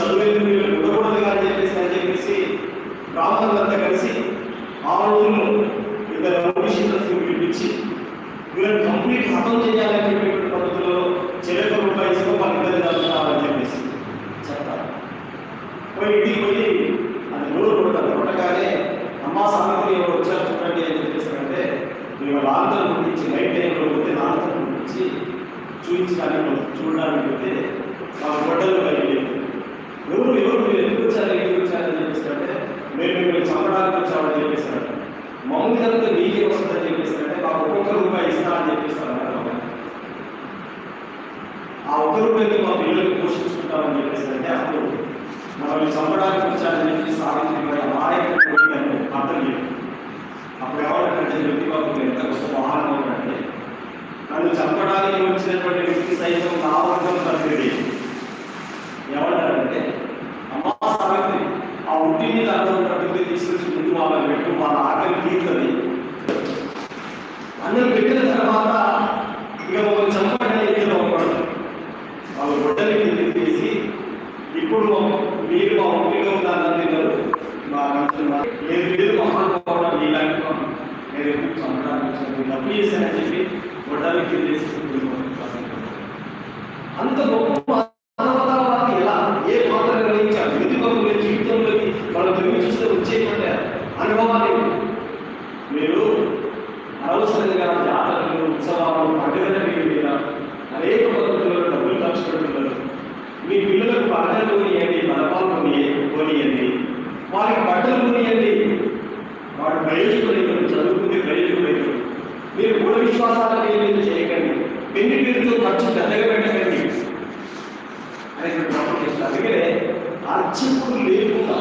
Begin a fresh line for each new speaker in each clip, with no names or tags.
చదువు మీరు ఉండకూడదు అని చెప్పేసి బ్రాహ్మణులంతా కలిసి ఆ రోజుల్లో ఇద్దరు ఓబీసీలను పిలిపించి వీళ్ళని కంప్లీట్ హతం చేయాలని చెప్పేటువంటి పద్ధతిలో చెరకు రూపాయి ఇసుక వాళ్ళిద్దరు చదువుతారని చెప్పేసి చెప్తారు. పోయి ఇంటికి పోయి అది నూరు కొడతారు. కొట్టగానే అమ్మా సామెతలు ఎవరు వచ్చారు చూడండి అని చెప్పేసారంటే మేము లాంతరం గురించి నైట్ టైంలో పోతే లాంతరం గురించి చూపించడానికి చూడడానికి పోతే మా గొడ్డలు బయలు ఎవరు మీరు ఎందుకు వచ్చారు ఎందుకు వచ్చారని చెప్పేసారంటే మేము మిమ్మల్ని చంపడానికి వచ్చామని చెప్పేసారు. మౌనంతో నీకే వస్తుందని చెప్పేసారంటే మాకు ఒక్కొక్క రూపాయి ఇస్తా అని చెప్పేస్తారు. ఆ ఒక్క రూపాయిని మా పిల్లలకు పోషించుకుంటామని చెప్పేసారంటే అప్పుడు మనల్ని చంపడానికి వచ్చారని చెప్పి సాధించిన మాయకుడు అర్థం లేదు. అప్పుడు ఎవరంటే జ్యోతిబాబు ఎంత గొప్ప వాహనం అవునంటే నన్ను చంపడానికి వచ్చినటువంటి వ్యక్తి సైతం నా వర్గం తగ్గిది ఎవరంటే అమ్మా సావిత్రి ఆ ఉట్టి మీద అర్థం ప్రకృతి తీసుకొచ్చి ముందు వాళ్ళని పెట్టు వాళ్ళ ఆకలి తీరుతుంది అందరూ పెట్టిన తర్వాత ఇక ఒక చంపడానికి ఎక్కడ అవ్వకూడదు వాళ్ళు గొడ్డలి కింద తీసి ఇప్పుడు మీరు మా ఊరిలో ఉండాలని తిన్నారు మా లేదు లేదు మహానుభావుడు ఇలాంటి నేను ఎందుకు చంపడానికి తప్పు చేశానని చెప్పి గొడ్డలి కింద తీసి అంత గొప్ప ఎలా ఏ పాత్ర నిర్వహించారు జ్యోతిబాబు జీవితంలోకి వాళ్ళు తిరిగి చూస్తే వచ్చేటువంటి అనుభవాలు మీరు అనవసరంగా జాతరలు ఉత్సవాలు పండుగల మీద అనేక పద్ధతుల్లో డబ్బులు ఖర్చు పెడుతున్నారు. మీ పిల్లలకు పంటలు కొనియండి, బలపాలు కొనియండి, వారికి బట్టలు కొనియండి, వాడు ప్రయోజకులైన చదువుకుంటే ప్రయోజకులైన మీరు మూఢ విశ్వాసాలను ఏమేమి చేయకండి, పెళ్లి పేరుతో ఖర్చు పెద్దగా పెట్టకండి అనేటువంటి పనులు చేస్తారు. అందుకనే అర్చకులు లేకుండా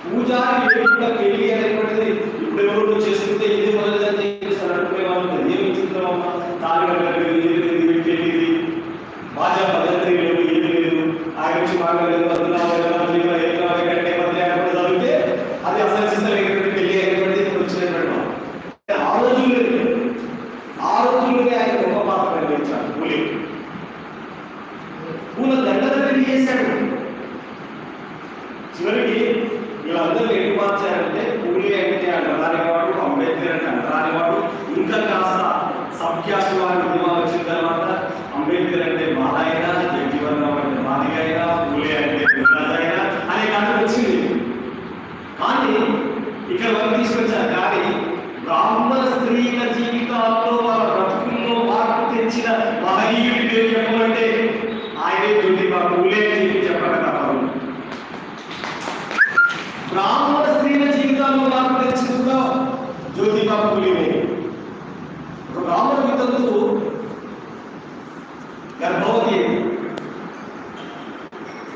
పూజారి లేకుండా పెళ్లి అనేటువంటిది ఇప్పుడు ఎవరు చేసుకుంటే ఇది మొదటిదని చెప్పేస్తారు అనుకునే వాళ్ళు ఏమి ఇచ్చిందమ్మా తాలిగడ్డలేదు పెళ్ళిది బాజా భద్రత లేదు ఏది లేదు ఆయన నుంచి మాట్లాడలేదు కంటే పద్యాలు చదివితే అది అసలు సిద్ధమైనటువంటి పెళ్లి అనేటువంటిది ఇప్పుడు వచ్చినటువంటి ఆ రోజుల్లోనే ఆయన గొప్ప పాత్ర నిర్వహించారు. పూల దండల పెళ్లి చేశాడు. చివరికి వీళ్ళందరూ ఎటు మార్చారంటే పూలే అంటే అంటరానివాడు, అంబేద్కర్ అంటే అంటరానివాడు, ఇంకా కాస్త సబ్క్యాస్ట్ వారి ఉద్యమాలు వచ్చిన తర్వాత అంబేద్కర్ అంటే మాదైన, జగ్జీవన్రావు అంటే మాదిగైనా, పూలే అంటే గుజరాతైనా అనే కాదు వచ్చింది. కానీ ఇక్కడ వరకు తీసుకొచ్చారు. కానీ బ్రాహ్మణ స్త్రీల జీవితాల్లో వాళ్ళ బ్రతుకుల్లో మార్పు తెచ్చిన మహనీయుడి పేరు చెప్పమంటే ఆయనే జ్యోతిబాబు పూలే అని చెప్పి చెప్పక తప్పదు. బ్రాహ్మణ స్త్రీల జీవితాల్లో మార్పు తెచ్చింది కూడా జ్యోతిబాబు పూలేనే. ఒక బ్రాహ్మణ వితంతు గర్భవతి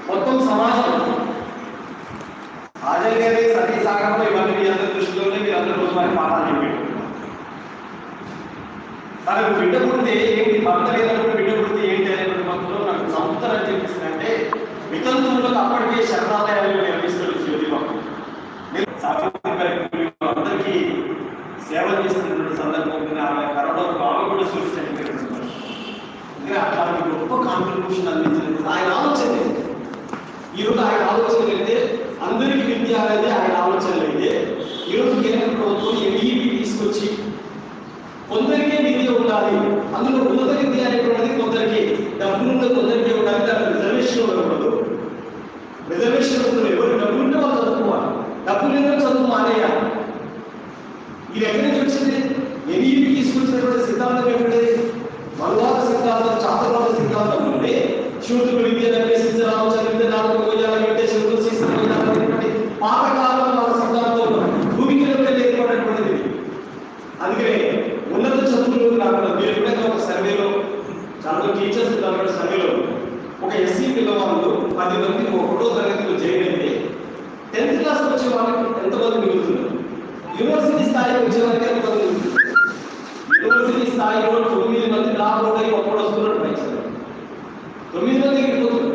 మొత్తం సమాజం ఆజంగానే సతీ సాగరంలో ఇవన్నీ మీ అందరి దృష్టిలోనే మీరు అందరి రోజు వారి పాఠాలు చెప్పేట్టున్నారు. తనకు బిడ్డ పుడితే ఏంటి, భర్త లేనప్పుడు బిడ్డ పుడితే ఏంటి అనేటువంటి మధ్యలో నాకు చదువుతారని చెప్పేసిందంటే వితంతువులకు అప్పటికే శరణాలయాలు నిర్మిస్తాడు జ్యోతిబాబు. అందరికీ సేవ చేస్తున్నటువంటి సందర్భంగా ఆమె కరోనాకు ఆమె కూడా సూచించారు. అట్లాంటి గొప్ప కాంట్రిబ్యూషన్ అందించింది ఆయన ఆలోచన. ఈరోజు ఆయన ఆలోచన అయితే అందరికీ విద్య అనేది ఆయన ఆలోచనలు అయితే ఈరోజు కేంద్ర ప్రభుత్వం ఎన్ఈపీ తీసుకొచ్చి కొందరికే విద్య ఉండాలి, అందులో ఉన్నత విద్య అనేటువంటిది కొందరికి డబ్బులుంటే కొందరికే ఉండాలి, దానికి రిజర్వేషన్ ఉండకూడదు. రిజర్వేషన్ ఉండదు, ఎవరు డబ్బులు ఉంటే వాళ్ళు చదువుకోవాలి, డబ్బులు లేదో చదువు మానేయాలి. ఇది ఎక్కడి నుంచి వచ్చింది? ఎన్ఈపీ తీసుకొచ్చినటువంటి సిద్ధాంతం ఏమిటంటే మనువాద సిద్ధాంతం, చాతవాద సిద్ధాంతం నుండి శూద్రుల విద్య అభ్యసించరాము, చదివితే నాలుగు భోజనాలు పెట్టే శూద్రులు చేసినటువంటి పాతకాలం వాళ్ళ సిద్ధాంతం భూమికి ఏర్పడినటువంటిది. అందుకనే ఉన్నత చదువులు కాకుండా మీరు కూడా ఒక సర్వేలో చాలా టీచర్స్ సర్వేలో ఒక ఎస్సీ పిల్లవాళ్ళు 10 మంది 1వ తరగతిలో జాయిన్ అయితే 10th క్లాస్ వచ్చే వాళ్ళకి ఎంతమంది మిగులుతున్నారు? యూనివర్సిటీ స్థాయికి వచ్చే వాళ్ళకి ఎంతమంది మిగులుతున్నారు? యూనివర్సిటీ స్థాయిలో 9 మంది డ్రాప్ అవుట్ అయ్యి ఒక్కడు వస్తున్నాడు. 9 మంది ఎగిరిపోతున్నారు.